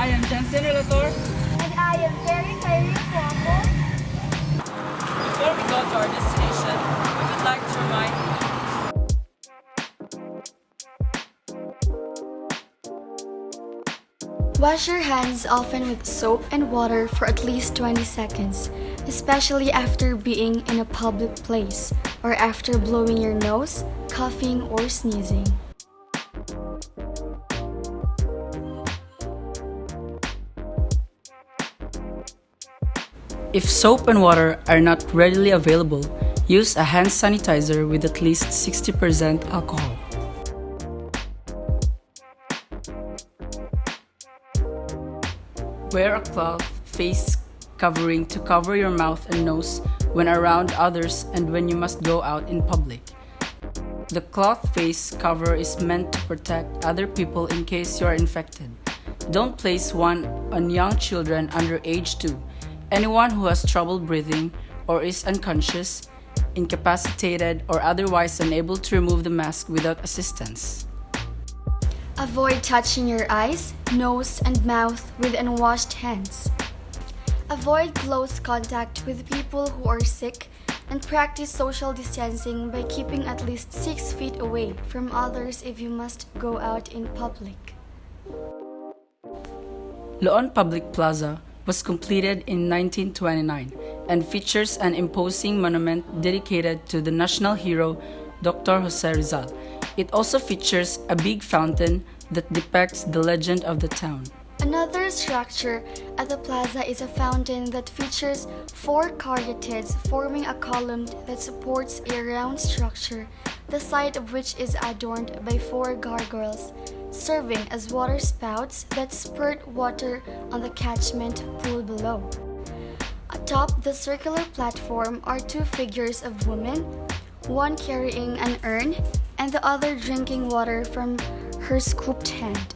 I am Jensen Relator. And I am Terry Kyrie Cuomo. Before we go to our destination, we would like to remind Wash your hands often with soap and water for at least 20 seconds, especially after being in a public place or after blowing your nose, coughing, or sneezing. If soap and water are not readily available, use a hand sanitizer with at least 60% alcohol. Wear a cloth face covering to cover your mouth and nose when around others and when you must go out in public. The cloth face cover is meant to protect other people in case you are infected. Don't place one on young children under age 2. Anyone who has trouble breathing or is unconscious, incapacitated, or otherwise unable to remove the mask without assistance. Avoid touching your eyes, nose, and mouth with unwashed hands. Avoid close contact with people who are sick and practice social distancing by keeping at least 6 feet away from others if you must go out in public. Loon Public Plaza was completed in 1929 and features an imposing monument dedicated to the national hero Dr. Jose Rizal. It also features a big fountain that depicts the legend of the town. Another structure at the plaza is a fountain that features 4 caryatids forming a column that supports a round structure, the side of which is adorned by 4 gargoyles, serving as water spouts that spurt water on the catchment pool below. Atop the circular platform are 2 figures of women, one carrying an urn and the other drinking water from her scooped hand.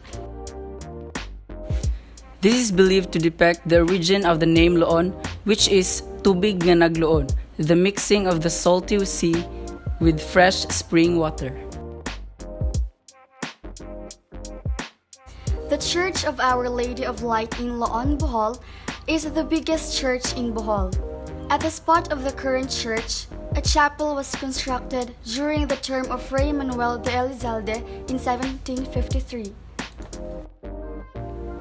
This is believed to depict the origin of the name Loon, which is tubig nga nagloon, the mixing of the salty sea with fresh spring water. The Church of Our Lady of Light in Loon, Bohol is the biggest church in Bohol. At the spot of the current church, a chapel was constructed during the term of Fray Manuel de Elizalde in 1753.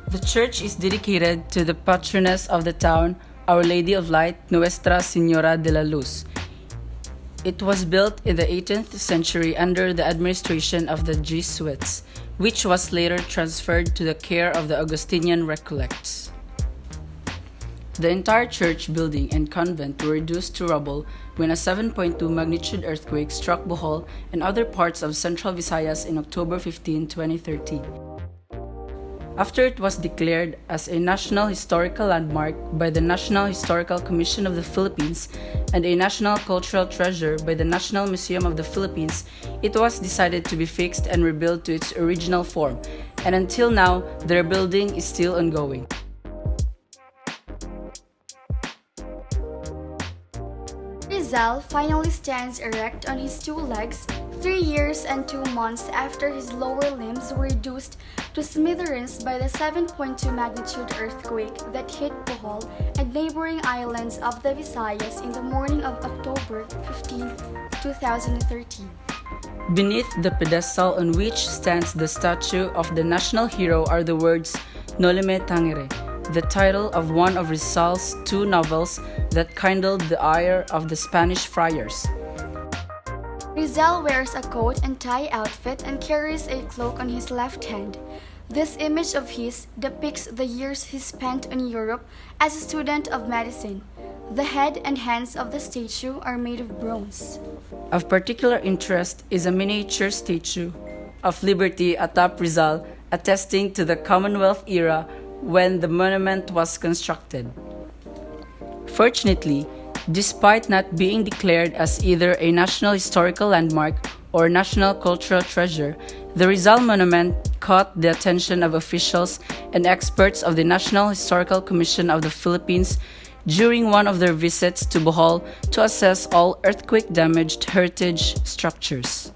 The church is dedicated to the patroness of the town, Our Lady of Light, Nuestra Señora de la Luz. It was built in the 18th century under the administration of the Jesuits, which was later transferred to the care of the Augustinian Recollects. The entire church building and convent were reduced to rubble when a 7.2 magnitude earthquake struck Bohol and other parts of Central Visayas in October 15, 2013. After it was declared as a National Historical Landmark by the National Historical Commission of the Philippines and a National Cultural Treasure by the National Museum of the Philippines, it was decided to be fixed and rebuilt to its original form, and until now, the rebuilding is still ongoing. Rizal finally stands erect on his 2 legs 3 years and 2 months after his lower limbs were reduced to smithereens by the 7.2 magnitude earthquake that hit Bohol and neighboring islands of the Visayas in the morning of October 15, 2013. Beneath the pedestal on which stands the statue of the national hero are the words Nolime Tangere, the title of one of Rizal's 2 novels that kindled the ire of the Spanish friars. Rizal wears a coat and tie outfit and carries a cloak on his left hand. This image of his depicts the years he spent in Europe as a student of medicine. The head and hands of the statue are made of bronze. Of particular interest is a miniature statue of Liberty atop Rizal, attesting to the Commonwealth era when the monument was constructed. Fortunately, despite not being declared as either a National Historical Landmark or National Cultural Treasure, the Rizal Monument caught the attention of officials and experts of the National Historical Commission of the Philippines during one of their visits to Bohol to assess all earthquake-damaged heritage structures.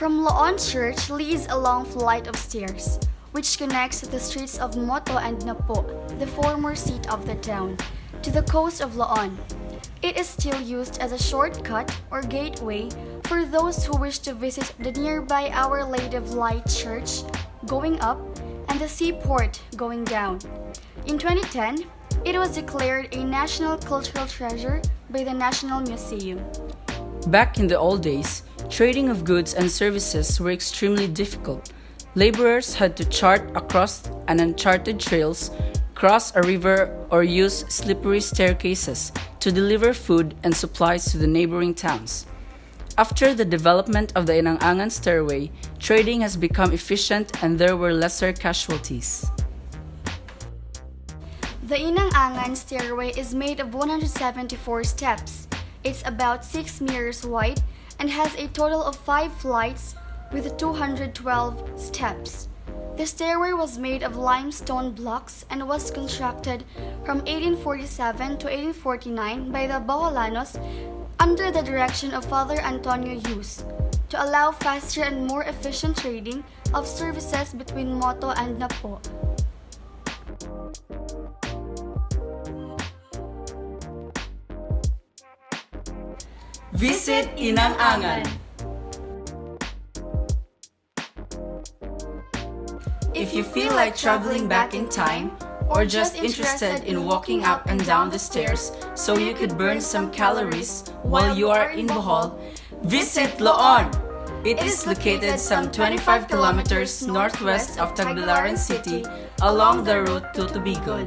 From Loon Church leads a long flight of stairs, which connects the streets of Moto and Napo, the former seat of the town, to the coast of Loon. It is still used as a shortcut or gateway for those who wish to visit the nearby Our Lady of Light Church going up and the seaport going down. In 2010, it was declared a National Cultural Treasure by the National Museum. Back in the old days, trading of goods and services were extremely difficult. Laborers had to chart across uncharted trails, cross a river, or use slippery staircases to deliver food and supplies to the neighboring towns. After the development of the Inang-angan Stairway, trading has become efficient and there were lesser casualties. The Inang-angan Stairway is made of 174 steps. It's about 6 meters wide and has a total of 5 flights with 212 steps. The stairway was made of limestone blocks and was constructed from 1847 to 1849 by the Boholanos under the direction of Father Antonio Yus to allow faster and more efficient trading of services between Moto and Napo. Visit Inang-angan! If you feel like traveling back in time, or just interested in walking up and down the stairs so you could burn some calories while you are in Bohol, visit Loon! It is located some 25 kilometers northwest of Tagbilaran City along the route to Tubigon.